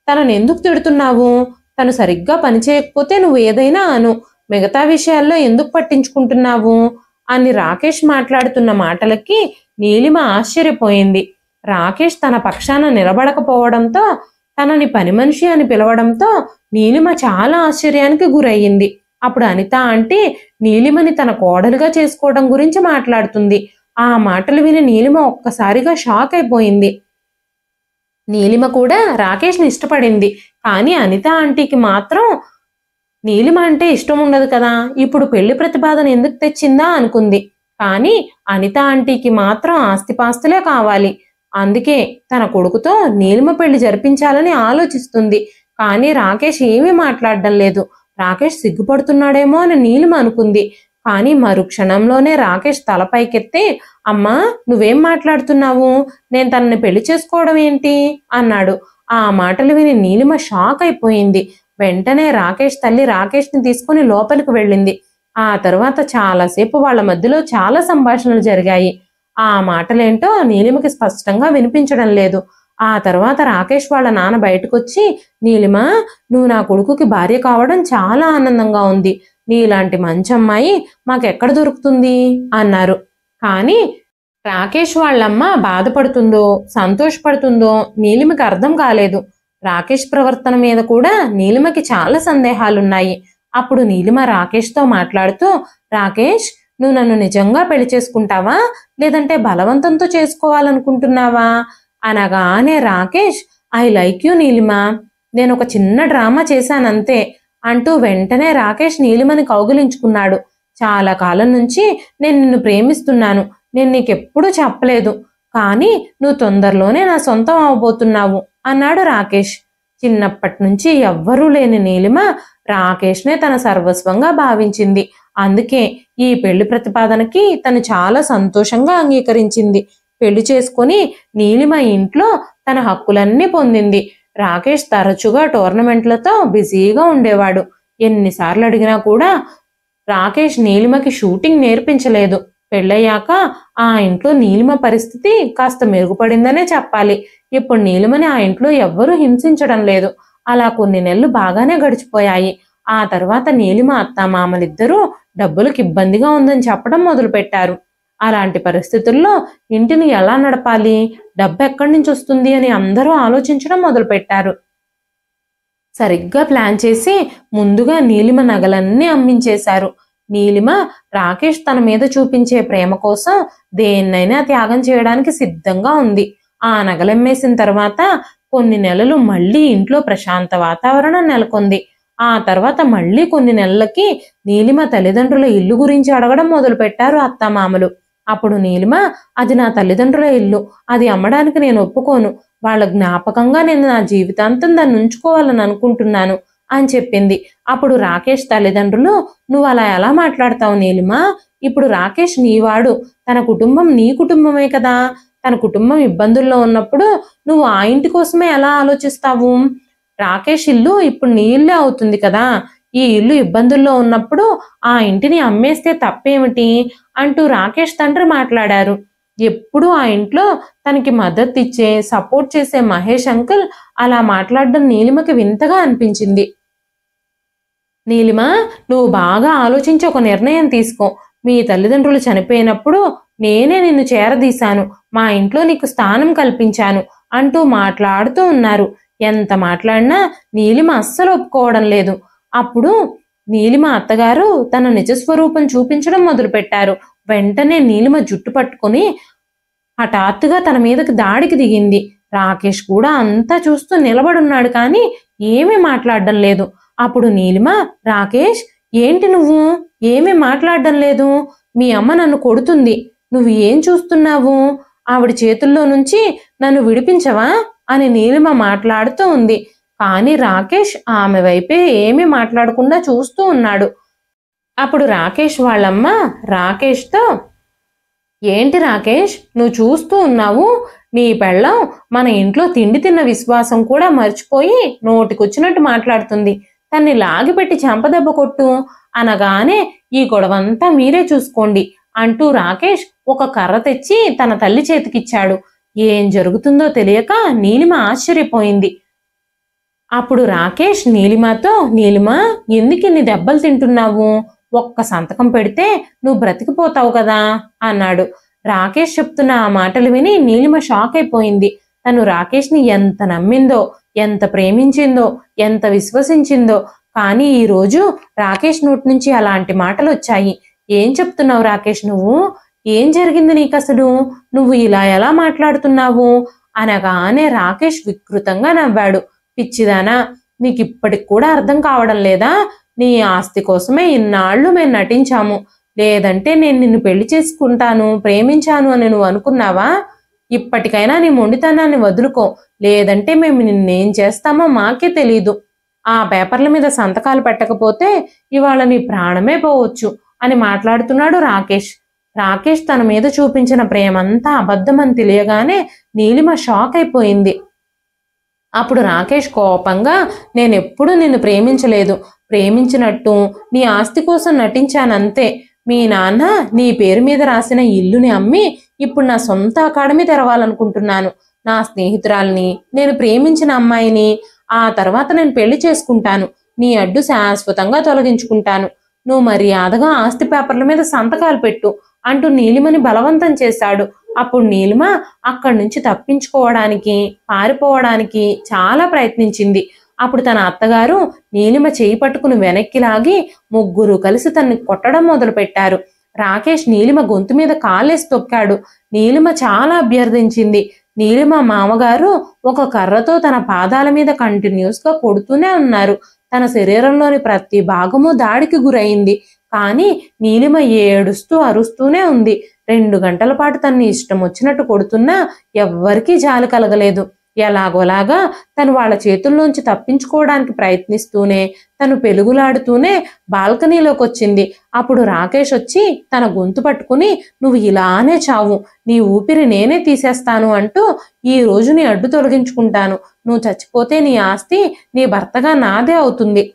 తనను ఎందుకు తిడుతున్నావు, తను సరిగ్గా పని చేయకపోతే నువ్వు ఏదైనా అను, మిగతా విషయాల్లో ఎందుకు పట్టించుకుంటున్నావు అని రాకేష్ మాట్లాడుతున్న మాటలకి నీలిమ ఆశ్చర్యపోయింది. రాకేష్ తన పక్షాన నిలబడకపోవడంతో, తనని పని మనిషి అని పిలవడంతో నీలిమ చాలా ఆశ్చర్యానికి గురయ్యింది. అప్పుడు అనిత ఆంటీ నీలిమని తన కోడలుగా చేసుకోవడం గురించి మాట్లాడుతుంది. ఆ మాటలు విని నీలిమ ఒక్కసారిగా షాక్ అయిపోయింది. నీలిమ కూడా రాకేష్ని ఇష్టపడింది. కానీ అనిత ఆంటీకి మాత్రం నీలిమ అంటే ఇష్టం ఉండదు కదా, ఇప్పుడు పెళ్లి ప్రతిపాదన ఎందుకు తెచ్చిందా అనుకుంది. కానీ అనిత ఆంటీకి మాత్రం ఆస్తిపాస్తులే కావాలి. అందుకే తన కొడుకుతో నీలిమ పెళ్లి జరిపించాలని ఆలోచిస్తుంది. కానీ రాకేష్ ఏమీ మాట్లాడడం లేదు. రాకేష్ సిగ్గుపడుతున్నాడేమో అని నీలిమ అనుకుంది. కానీ మరుక్షణంలోనే రాకేష్ తలపైకెత్తి, అమ్మా నువ్వేం మాట్లాడుతున్నావు, నేను తనని పెళ్లి చేసుకోవడం ఏంటి అన్నాడు. ఆ మాటలు విని నీలిమ షాక్ అయిపోయింది. వెంటనే రాకేష్ తల్లి రాకేష్ని తీసుకుని లోపలికి వెళ్ళింది. ఆ తర్వాత చాలాసేపు వాళ్ళ మధ్యలో చాలా సంభాషణలు జరిగాయి. ఆ మాటలేంటో నీలిమకి స్పష్టంగా వినిపించడం లేదు. ఆ తర్వాత రాకేష్ వాళ్ళ నాన్న బయటకొచ్చి, నీలిమ, నువ్వు నా కొడుకుకి భార్య కావడం చాలా ఆనందంగా ఉంది. నీలాంటి మంచి అమ్మాయి మాకెక్కడ దొరుకుతుంది అన్నారు. కానీ రాకేష్ వాళ్ళమ్మ బాధపడుతుందో సంతోషపడుతుందో నీలిమకి అర్థం కాలేదు. రాకేష్ ప్రవర్తన మీద కూడా నీలిమకి చాలా సందేహాలున్నాయి. అప్పుడు నీలిమ రాకేష్తో మాట్లాడుతూ, రాకేష్, నువ్వు నన్ను నిజంగా పెళ్లి చేసుకుంటావా, లేదంటే బలవంతంతో చేసుకోవాలనుకుంటున్నావా అనగానే Rakesh, I like you Neelima, నేను ఒక చిన్న డ్రామా చేశానంతే అంటూ వెంటనే రాకేష్ నీలిమని కౌగిలించుకున్నాడు. చాలా కాలం నుంచి నేను నిన్ను ప్రేమిస్తున్నాను, నేను నీకెప్పుడూ చెప్పలేదు, కానీ నువ్వు తొందరలోనే నా సొంతం అవబోతున్నావు అన్నాడు రాకేష్. చిన్నప్పటి నుంచి ఎవ్వరూ లేని నీలిమ రాకేష్నే తన సర్వస్వంగా భావించింది. అందుకే ఈ పెళ్లి ప్రతిపాదనకి తను చాలా సంతోషంగా అంగీకరించింది. పెళ్లి చేసుకుని నీలిమ ఇంట్లో తన హక్కులన్నీ పొందింది. రాకేష్ తరచుగా టోర్నమెంట్లతో బిజీగా ఉండేవాడు. ఎన్నిసార్లు అడిగినా కూడా రాకేష్ నీలిమకి షూటింగ్ నేర్పించలేదు. పెళ్ళయ్యాక ఆ ఇంట్లో నీలిమ పరిస్థితి కాస్త మెరుగుపడిందనే చెప్పాలి. ఇప్పుడు నీలిమని ఆ ఇంట్లో ఎవ్వరూ హింసించడం లేదు. అలా కొన్ని నెలలు బాగానే గడిచిపోయాయి. ఆ తర్వాత నీలిమ అత్తామామలిద్దరూ డబ్బులకు ఇబ్బందిగా ఉందని చెప్పడం మొదలుపెట్టారు. అలాంటి పరిస్థితుల్లో ఇంటిని ఎలా నడపాలి, డబ్బు ఎక్కడి నుంచి వస్తుంది అని అందరూ ఆలోచించడం మొదలుపెట్టారు. సరిగ్గా ప్లాన్ చేసి ముందుగా నీలిమ నగలన్నీ అమ్మించేశారు. నీలిమ రాకేష్ తన మీద చూపించే ప్రేమ కోసం దేన్నైనా త్యాగం చేయడానికి సిద్ధంగా ఉంది. ఆ నగలమ్మేసిన తర్వాత కొన్ని నెలలు మళ్ళీ ఇంట్లో ప్రశాంత వాతావరణం నెలకొంది. ఆ తర్వాత మళ్ళీ కొన్ని నెలలకి నీలిమ తల్లిదండ్రుల ఇల్లు గురించి అడగడం మొదలుపెట్టారు అత్తామామలు. అప్పుడు నీలిమ, అది నా తల్లిదండ్రుల ఇల్లు, అది అమ్మడానికి నేను ఒప్పుకోను, వాళ్ళ జ్ఞాపకంగా నేను నా జీవితాంతం దాన్ని ఉంచుకోవాలని అనుకుంటున్నాను అని చెప్పింది. అప్పుడు రాకేష్ తల్లిదండ్రులు, నువ్వు అలా ఎలా మాట్లాడతావు నీలిమ, ఇప్పుడు రాకేష్ నీవాడు, తన కుటుంబం నీ కుటుంబమే కదా, తన కుటుంబం ఇబ్బందుల్లో ఉన్నప్పుడు నువ్వు ఆ ఇంటి కోసమే ఎలా ఆలోచిస్తావు, రాకేష్ ఇల్లు ఇప్పుడు నీ ఇల్లే అవుతుంది కదా, ఈ ఇల్లు ఇబ్బందుల్లో ఉన్నప్పుడు ఆ ఇంటిని అమ్మేస్తే తప్పేమిటి అంటూ రాకేష్ తండ్రి మాట్లాడారు. ఎప్పుడూ ఆ ఇంట్లో తనకి మద్దతు ఇచ్చే సపోర్ట్ చేసే మహేష్ అంకుల్ అలా మాట్లాడడం నీలిమకి వింతగా అనిపించింది. నీలిమ, నువ్వు బాగా ఆలోచించి ఒక నిర్ణయం తీసుకో. మీ తల్లిదండ్రులు చనిపోయినప్పుడు నేనే నిన్ను చేరదీశాను, మా ఇంట్లో నీకు స్థానం కల్పించాను అంటూ మాట్లాడుతూ ఉన్నారు. ఎంత మాట్లాడినా నీలిమ అస్సలు ఒప్పుకోవడం లేదు. అప్పుడు నీలిమ అత్తగారు తన నిజస్వరూపం చూపించడం మొదలుపెట్టారు. వెంటనే నీలిమ జుట్టు పట్టుకుని హఠాత్తుగా తన మీదకి దాడికి దిగింది. రాకేష్ కూడా అంతా చూస్తూ నిలబడున్నాడు, కానీ ఏమీ మాట్లాడడం లేదు. అప్పుడు నీలిమ, రాకేష్, ఏంటి నువ్వు ఏమీ మాట్లాడడం లేదు, మీ అమ్మ నన్ను కొడుతుంది, నువ్వు ఏం చూస్తున్నావు, ఆవిడ చేతుల్లో నుంచి నన్ను విడిపించవా అని నీలిమ మాట్లాడుతూ ఉంది. కానీ రాకేష్ ఆమె వైపే ఏమీ మాట్లాడకుండా చూస్తూ ఉన్నాడు. అప్పుడు రాకేష్ వాళ్ళమ్మ రాకేష్తో, ఏంటి రాకేష్ నువ్వు చూస్తూ ఉన్నావు, నీ పెళ్ళం మన ఇంట్లో తిండి తిన్న విశ్వాసం కూడా మర్చిపోయి నోటికొచ్చినట్టు మాట్లాడుతుంది, తన్ని లాగిపెట్టి చెంపదెబ్బ కొట్టు అనగానే ఈ గొడవంతా మీరే చూసుకోండి అంటూ రాకేష్ ఒక కర్ర తెచ్చి తన తల్లి చేతికిచ్చాడు. ఏం జరుగుతుందో తెలియక నీలిమ ఆశ్చర్యపోయింది. అప్పుడు రాకేష్ నీలిమతో, నీలిమ, ఎందుకు ఇన్ని దెబ్బలు తింటున్నావు, ఒక్క సంతకం పెడితే నువ్వు బ్రతికిపోతావు కదా అన్నాడు. రాకేష్ చెప్తున్న ఆ మాటలు విని నీలిమ షాక్ అయిపోయింది. తను రాకేష్ని ఎంత నమ్మిందో, ఎంత ప్రేమించిందో, ఎంత విశ్వసించిందో, కానీ ఈరోజు రాకేష్ నోటి నుంచి అలాంటి మాటలు వచ్చాయి. ఏం చెప్తున్నావు రాకేష్, నువ్వు ఏం జరిగింది నీకు అసలు, నువ్వు ఇలా ఎలా మాట్లాడుతున్నావు అనగానే రాకేష్ వికృతంగా నవ్వాడు. పిచ్చిదానా, నీకు ఇప్పటికి కూడా అర్థం కావడం లేదా, నీ ఆస్తి కోసమే ఇన్నాళ్ళు మేము నటించాము, లేదంటే నేను నిన్ను పెళ్లి చేసుకుంటాను ప్రేమించాను అని నువ్వు అనుకున్నావా, ఇప్పటికైనా నీ మొండితనాన్ని వదులుకో, లేదంటే మేము నిన్నేం చేస్తామో మాకే తెలీదు, ఆ పేపర్ల మీద సంతకాలు పెట్టకపోతే ఇవాళ నీ ప్రాణమే పోవచ్చు అని మాట్లాడుతున్నాడు రాకేష్. రాకేష్ తన మీద చూపించిన ప్రేమంతా అబద్ధమని తెలియగానే నీలిమ షాక్ అయిపోయింది. అప్పుడు రాకేష్ కోపంగా, నేనెప్పుడూ నిన్ను ప్రేమించలేదు, ప్రేమించినట్టు నీ ఆస్తి కోసం నటించానంతే, మీ నాన్న నీ పేరు మీద రాసిన ఇల్లుని అమ్మి ఇప్పుడు నా సొంత అకాడమీ తెరవాలనుకుంటున్నాను, నా స్నేహితురాల్ని, నేను ప్రేమించిన అమ్మాయిని, ఆ తర్వాత నేను పెళ్లి చేసుకుంటాను. నీ అడ్డు శాశ్వతంగా తొలగించుకుంటాను. నువ్వు మర్యాదగా ఆస్తి పేపర్ల మీద సంతకాలు పెట్టు అంటూ నీలిమని బలవంతం చేశాడు. అప్పుడు నీలిమ అక్కడి నుంచి తప్పించుకోవడానికి, పారిపోవడానికి చాలా ప్రయత్నించింది. అప్పుడు తన అత్తగారు నీలిమ చేయి పట్టుకుని వెనక్కి లాగి ముగ్గురు కలిసి తన్ని కొట్టడం మొదలు పెట్టారు. రాకేష్ నీలిమ గొంతు మీద కాలేసి తొక్కాడు. నీలిమ చాలా అభ్యర్థించింది. నీలిమ మామగారు ఒక కర్రతో తన పాదాల మీద కంటిన్యూస్ గా కొడుతూనే ఉన్నారు. తన శరీరంలోని ప్రతి భాగము దాడికి గురైంది. కానీ నీలిమ ఏడుస్తూ అరుస్తూనే ఉంది. 2 గంటల పాటు తన్ని ఇష్టం వచ్చినట్టు కొడుతున్నా ఎవ్వరికీ జాలి కలగలేదు. ఎలాగోలాగా తను వాళ్ళ చేతుల్లోంచి తప్పించుకోవడానికి ప్రయత్నిస్తూనే, తను పెలుగులాడుతూనే బాల్కనీలోకి వచ్చింది. అప్పుడు రాకేష్ వచ్చి తన గొంతు పట్టుకుని, నువ్వు ఇలానే చావు, నీ ఊపిరి నేనే తీసేస్తాను అంటూ, ఈ రోజు నీ అడ్డు తొలగించుకుంటాను. నువ్వు చచ్చిపోతే నీ ఆస్తి నీ భర్తగా నాదే అవుతుంది.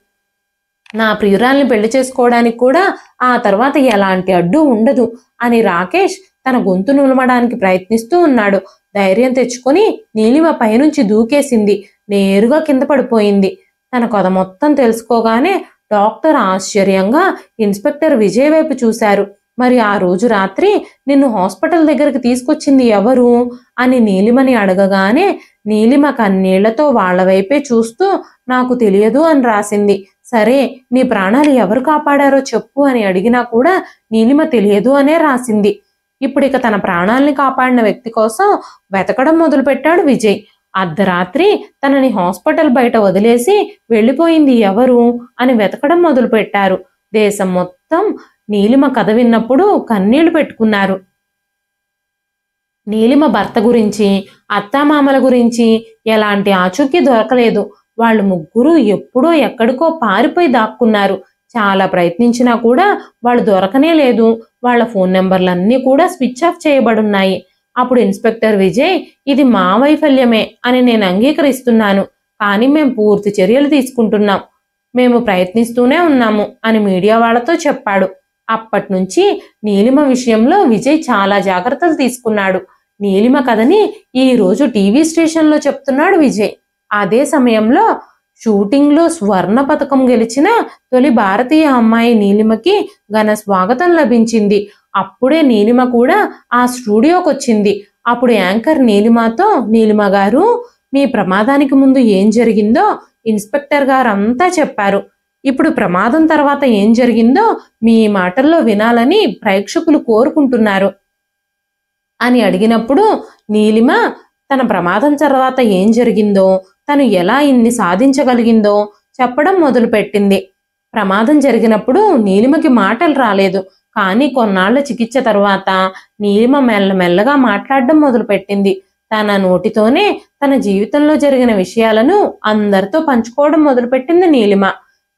నా ప్రియురాల్ని పెళ్లి చేసుకోవడానికి కూడా ఆ తర్వాత ఎలాంటి అడ్డు ఉండదు అని రాకేష్ తన గొంతు నులమడానికి ప్రయత్నిస్తూ ఉన్నాడు. ధైర్యం తెచ్చుకొని నీలిమ పైనుంచి దూకేసింది. నేరుగా కింద పడిపోయింది. తన కథ మొత్తం తెలుసుకోగానే డాక్టర్ ఆశ్చర్యంగా ఇన్స్పెక్టర్ విజయ్ వైపు చూశారు. మరి ఆ రోజు రాత్రి నిన్ను హాస్పిటల్ దగ్గరికి తీసుకొచ్చింది ఎవరు అని నీలిమని అడగగానే నీలిమ కన్నీళ్లతో వాళ్ల వైపే చూస్తూ నాకు తెలియదు అని రాసింది. సరే, నీ ప్రాణాలు ఎవరు కాపాడారో చెప్పు అని అడిగినా కూడా నీలిమ తెలియదు అనే రాసింది. ఇప్పుడిక తన ప్రాణాల్ని కాపాడిన వ్యక్తి కోసం వెతకడం మొదలుపెట్టాడు విజయ్. అర్ధరాత్రి తనని హాస్పిటల్ బయట వదిలేసి వెళ్ళిపోయింది ఎవరు అని వెతకడం మొదలుపెట్టారు. దేశం మొత్తం నీలిమ కథ విన్నప్పుడు కన్నీళ్లు పెట్టుకున్నారు. నీలిమ భర్త గురించి, అత్తామామల గురించి ఎలాంటి ఆచూకీ దొరకలేదు. వాళ్ళు ముగ్గురు ఎప్పుడో ఎక్కడికో పారిపోయి దాక్కున్నారు. చాలా ప్రయత్నించినా కూడా వాళ్ళు దొరకనే లేదు. వాళ్ళ ఫోన్ నెంబర్లన్నీ కూడా స్విచ్ ఆఫ్ చేయబడున్నాయి. అప్పుడు ఇన్స్పెక్టర్ విజయ్, ఇది మా వైఫల్యమే అని నేను అంగీకరిస్తున్నాను, కానీ మేము పూర్తి చర్యలు తీసుకుంటున్నాం, మేము ప్రయత్నిస్తూనే ఉన్నాము అని మీడియా వాళ్లతో చెప్పాడు. అప్పటి నుంచి నీలిమ విషయంలో విజయ్ చాలా జాగ్రత్తలు తీసుకున్నాడు. నీలిమ కథని ఈ రోజు టీవీ స్టేషన్లో చెప్తున్నాడు విజయ్. అదే సమయంలో షూటింగ్ లో స్వర్ణ పతకం గెలిచిన తొలి భారతీయ అమ్మాయి నీలిమకి ఘన స్వాగతం లభించింది. అప్పుడే నీలిమ కూడా ఆ స్టూడియోకి వచ్చింది. అప్పుడు యాంకర్ నీలిమతో, నీలిమ గారు, మీ ప్రమాదానికి ముందు ఏం జరిగిందో ఇన్స్పెక్టర్ గారు అంతా చెప్పారు. ఇప్పుడు ప్రమాదం తర్వాత ఏం జరిగిందో మీ మాటల్లో వినాలని ప్రేక్షకులు కోరుకుంటున్నారు అని అడిగినప్పుడు నీలిమ తన ప్రమాదం తర్వాత ఏం జరిగిందో, తను ఎలా ఇన్ని సాధించగలిగిందో చెప్పడం మొదలుపెట్టింది. ప్రమాదం జరిగినప్పుడు నీలిమకి మాటలు రాలేదు. కానీ కొన్నాళ్ల చికిత్స తర్వాత నీలిమ మెల్లమెల్లగా మాట్లాడడం మొదలుపెట్టింది. తన నోటితోనే తన జీవితంలో జరిగిన విషయాలను అందరితో పంచుకోవడం మొదలుపెట్టింది నీలిమ.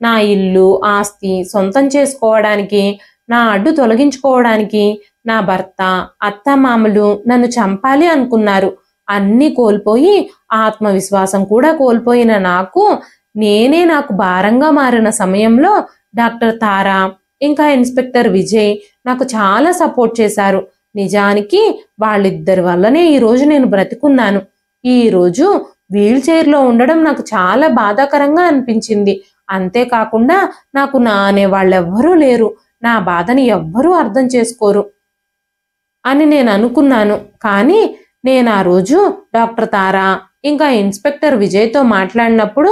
నా ఇల్లు, ఆస్తి సొంతం చేసుకోవడానికి, నా అడ్డు తొలగించుకోవడానికి నా భర్త, అత్తమామలు నన్ను చంపాలి అనుకున్నారు. అన్నీ కోల్పోయి ఆత్మవిశ్వాసం కూడా కోల్పోయిన నేనే నాకు భారంగా మారిన సమయంలో డాక్టర్ తారా ఇంకా ఇన్స్పెక్టర్ విజయ్ నాకు చాలా సపోర్ట్ చేశారు. నిజానికి వాళ్ళిద్దరి వల్లనే ఈ రోజు నేను బ్రతికున్నాను. ఈ రోజు వీల్ చైర్లో ఉండడం నాకు చాలా బాధాకరంగా అనిపించింది. అంతేకాకుండా నాకు నా అనే వాళ్ళెవ్వరూ లేరు. నా బాధని ఎవ్వరూ అర్థం చేసుకోరు అని నేను అనుకున్నాను. కానీ నేను ఆ రోజు డాక్టర్ తారా ఇంకా ఇన్స్పెక్టర్ విజయ్తో మాట్లాడినప్పుడు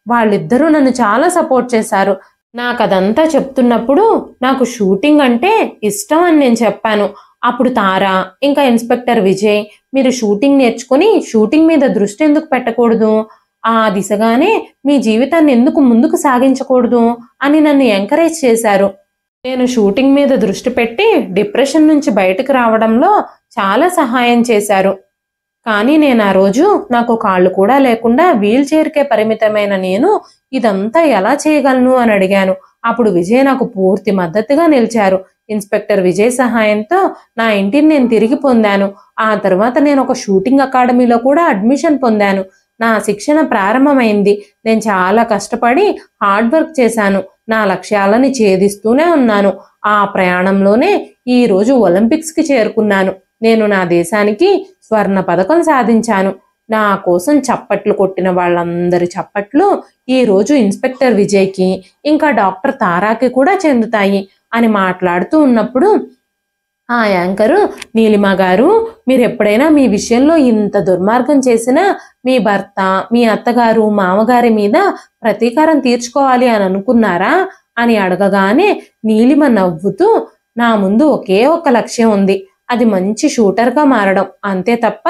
వాళ్ళిద్దరూ నన్ను చాలా సపోర్ట్ చేశారు. నాకు అదంతా చెప్తున్నప్పుడు నాకు షూటింగ్ అంటే ఇష్టం అని నేను చెప్పాను. అప్పుడు తారా ఇంకా ఇన్స్పెక్టర్ విజయ్, మీరు షూటింగ్ నేర్చుకుని షూటింగ్ మీద దృష్టి ఎందుకు పెట్టకూడదు, ఆ దిశగానే మీ జీవితాన్ని ఎందుకు ముందుకు సాగించకూడదు అని నన్ను ఎంకరేజ్ చేశారు. నేను షూటింగ్ మీద దృష్టి పెట్టి డిప్రెషన్ నుంచి బయటకు రావడంలో చాలా సహాయం చేశారు. కానీ నేను ఆ రోజు నాకు కాళ్ళు కూడా లేకుండా వీల్ చైర్కే పరిమితమైన నేను ఇదంతా ఎలా చేయగలను అని అడిగాను. అప్పుడు విజయ్ నాకు పూర్తి మద్దతుగా నిలిచారు. ఇన్స్పెక్టర్ విజయ్ సహాయంతో నా ఇంటిని నేను తిరిగి పొందాను. ఆ తర్వాత నేను ఒక షూటింగ్ అకాడమీలో కూడా అడ్మిషన్ పొందాను. నా శిక్షణ ప్రారంభమైంది. నేను చాలా కష్టపడి హార్డ్ వర్క్ చేశాను. నా లక్ష్యాలని ఛేదిస్తూనే ఉన్నాను. ఆ ప్రయాణంలోనే ఈ రోజు ఒలింపిక్స్ కి చేరుకున్నాను. నేను నా దేశానికి స్వర్ణ పథకం సాధించాను. నా కోసం చప్పట్లు కొట్టిన వాళ్ళందరి చప్పట్లు ఈరోజు ఇన్స్పెక్టర్ విజయ్కి ఇంకా డాక్టర్ తారాకి కూడా చెందుతాయి అని మాట్లాడుతూ ఉన్నప్పుడు ఆ యాంకరు, నీలిమ గారు, మీరు ఎప్పుడైనా మీ విషయంలో ఇంత దుర్మార్గం చేసినా మీ భర్త, మీ అత్తగారు, మామగారి మీద ప్రతీకారం తీర్చుకోవాలి అని అనుకున్నారా అని అడగగానే నీలిమ నవ్వుతూ, నా ముందు ఒకే ఒక్క లక్ష్యం ఉంది, అది మంచి షూటర్గా మారడం, అంతే తప్ప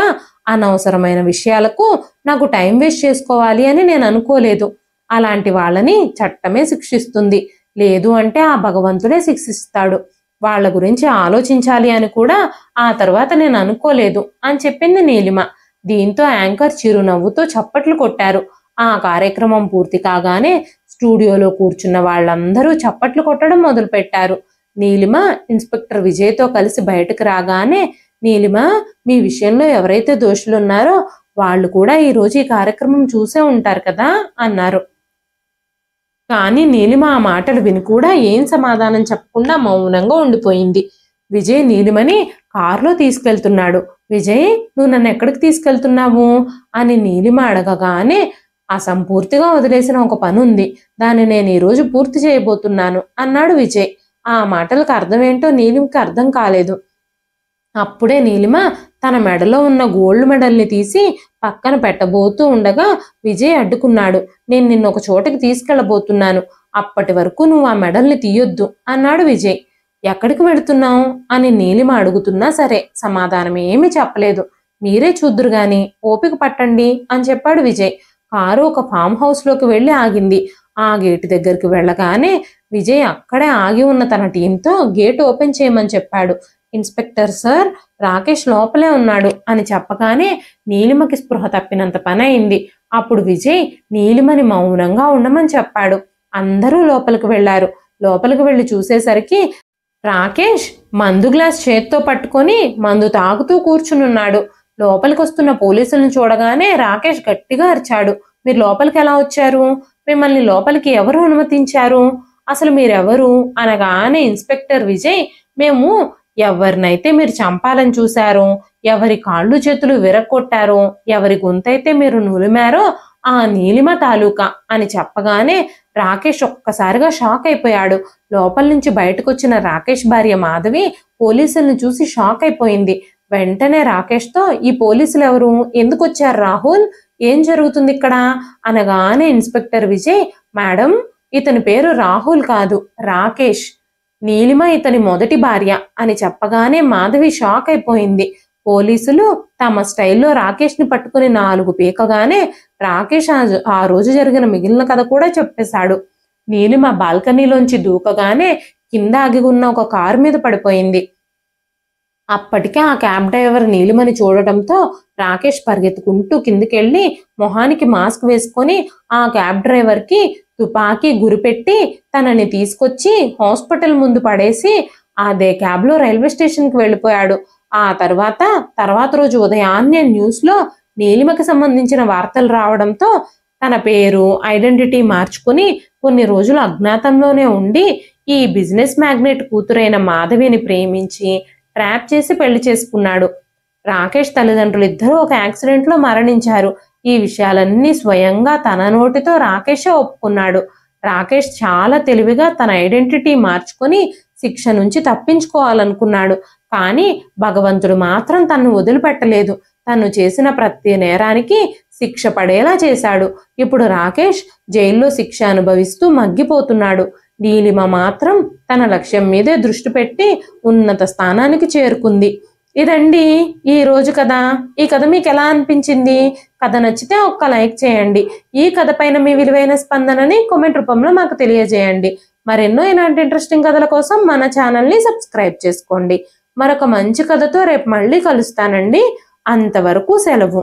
అనవసరమైన విషయాలకు నాకు టైం వేస్ట్ చేసుకోవాలి అని నేను అనుకోలేదు. అలాంటి వాళ్ళని చట్టమే శిక్షిస్తుంది, లేదు అంటే ఆ భగవంతుడే శిక్షిస్తాడు. వాళ్ళ గురించి ఆలోచించాలి అని కూడా ఆ తర్వాత నేను అనుకోలేదు అని చెప్పింది నీలిమ. దీంతో యాంకర్ చిరునవ్వుతో చప్పట్లు కొట్టారు. ఆ కార్యక్రమం పూర్తి కాగానే స్టూడియోలో కూర్చున్న వాళ్ళందరూ చప్పట్లు కొట్టడం మొదలుపెట్టారు. నీలిమ ఇన్స్పెక్టర్ విజయ్తో కలిసి బయటకు రాగానే, నీలిమ, మీ విషయంలో ఎవరైతే దోషులున్నారో వాళ్ళు కూడా ఈరోజు ఈ కార్యక్రమం చూసే ఉంటారు కదా అన్నారు. కానీ నీలిమ ఆ మాటలు విని కూడా ఏం సమాధానం చెప్పకుండా మౌనంగా ఉండిపోయింది. విజయ్ నీలిమని కారులో తీసుకెళ్తున్నాడు. విజయ్, నువ్వు నన్ను ఎక్కడికి తీసుకెళ్తున్నావు అని నీలిమ అడగగానే, అసంపూర్తిగా వదిలేసిన ఒక పని ఉంది, దాన్ని నేను ఈరోజు పూర్తి చేయబోతున్నాను అన్నాడు విజయ్. ఆ మాటలకు అర్థం ఏంటో నీలిమకి అర్థం కాలేదు. అప్పుడే నీలిమ తన మెడలో ఉన్న గోల్డ్ మెడల్ని తీసి పక్కన పెట్టబోతూ ఉండగా విజయ్ అడ్డుకున్నాడు. నేను నిన్ను ఒక చోటకి తీసుకెళ్లబోతున్నాను, అప్పటి వరకు నువ్వు ఆ మెడల్ని తీయొద్దు అన్నాడు విజయ్. ఎక్కడికి వెళుతున్నావు అని నీలిమ అడుగుతున్నా సరే సమాధానం ఏమీ చెప్పలేదు. మీరే చూద్దురు గాని ఓపిక పట్టండి అని చెప్పాడు విజయ్. కారు ఒక ఫామ్ హౌస్ లోకి వెళ్లి ఆగింది. ఆ గేటు దగ్గరికి వెళ్ళగానే విజయ్ అక్కడే ఆగి ఉన్న తన టీంతో గేట్ ఓపెన్ చేయమని చెప్పాడు. ఇన్స్పెక్టర్ సార్, రాకేష్ లోపలే ఉన్నాడు అని చెప్పగానే నీలిమకి స్పృహ తప్పినంత పని అయింది. అప్పుడు విజయ్ నీలిమని మౌనంగా ఉండమని చెప్పాడు. అందరూ లోపలికి వెళ్లారు. లోపలికి వెళ్లి చూసేసరికి రాకేష్ మందు గ్లాస్ చేత్తో పట్టుకొని మందు తాగుతూ కూర్చునున్నాడు. లోపలికి వస్తున్న పోలీసులను చూడగానే రాకేష్ గట్టిగా అరిచాడు. మీరు లోపలికి ఎలా వచ్చారు? మిమ్మల్ని లోపలికి ఎవరు అనుమతించారు? అసలు మీరెవరు అనగానే ఇన్స్పెక్టర్ విజయ్, మేము ఎవరినైతే మీరు చంపాలని చూశారో, ఎవరి కాళ్ళు చేతులు విరగొట్టారో, ఎవరి గొంతైతే మీరు నులిమారో ఆ నీలిమ తాలూకా అని చెప్పగానే రాకేష్ ఒక్కసారిగా షాక్ అయిపోయాడు. లోపల నుంచి బయటకు వచ్చిన రాకేష్ భార్య మాధవి పోలీసులను చూసి షాక్ అయిపోయింది. వెంటనే రాకేష్తో, ఈ పోలీసులు ఎవరు, ఎందుకు వచ్చారు రాహుల్, ఏం జరుగుతుంది ఇక్కడ అనగానే ఇన్స్పెక్టర్ విజయ్, మేడం, ఇతని పేరు రాహుల్ కాదు, రాకేష్, నీలిమ ఇతని మొదటి భార్య అని చెప్పగానే మాధవి షాక్ అయిపోయింది. పోలీసులు తమ స్టైల్లో రాకేష్ ని పట్టుకుని 4 పీకగానే రాకేష్ ఆ రోజు జరిగిన మిగిలిన కథ కూడా చెప్పేశాడు. నీలిమ బాల్కనీలోంచి దూకగానే కింద ఆగి ఉన్న ఒక కారు మీద పడిపోయింది. అప్పటికే ఆ క్యాబ్ డ్రైవర్ నీలిమని చూడటంతో రాకేష్ పరిగెత్తుకుంటూ కిందికెళ్ళి మొహానికి మాస్క్ వేసుకొని ఆ క్యాబ్ డ్రైవర్ కి తుపాకీ గురిపెట్టి తనని తీసుకొచ్చి హాస్పిటల్ ముందు పడేసి అదే క్యాబ్ లో రైల్వే స్టేషన్ కి వెళ్ళిపోయాడు. ఆ తర్వాత రోజు ఉదయాన్నే న్యూస్ లో నీలిమకి సంబంధించిన వార్తలు రావడంతో తన పేరు, ఐడెంటిటీ మార్చుకుని కొన్ని రోజులు అజ్ఞాతంలోనే ఉండి ఈ బిజినెస్ మ్యాగ్నెట్ కూతురైన మాధవిని ప్రేమించి ట్రాప్ చేసి పెళ్లి చేసుకున్నాడు. రాకేష్ తల్లిదండ్రులు ఇద్దరూ ఒక యాక్సిడెంట్ లో మరణించారు. ఈ విషయాలన్నీ స్వయంగా తన నోటితో రాకేషే ఒప్పుకున్నాడు. రాకేష్ చాలా తెలివిగా తన ఐడెంటిటీ మార్చుకొని శిక్ష నుంచి తప్పించుకోవాలనుకున్నాడు. కానీ భగవంతుడు మాత్రం తన్ను వదిలిపెట్టలేదు. తను చేసిన ప్రతి నేరానికి శిక్ష పడేలా చేశాడు. ఇప్పుడు రాకేష్ జైల్లో శిక్ష అనుభవిస్తూ మగ్గిపోతున్నాడు. నీలిమ మాత్రం తన లక్ష్యం మీదే దృష్టి పెట్టి ఉన్నత స్థానానికి చేరుకుంది. ఇదండి ఈ రోజు కథ. ఈ కథ మీకు ఎలా అనిపించింది? కథ నచ్చితే ఒక్క లైక్ చేయండి. ఈ కథ పైన మీ విలువైన స్పందనని కామెంట్ రూపంలో మాకు తెలియజేయండి. మరెన్నో ఇలాంటి ఇంట్రెస్టింగ్ కథల కోసం మన ఛానల్ని సబ్స్క్రైబ్ చేసుకోండి. మరొక మంచి కథతో రేపు మళ్ళీ కలుస్తానండి. అంతవరకు సెలవు.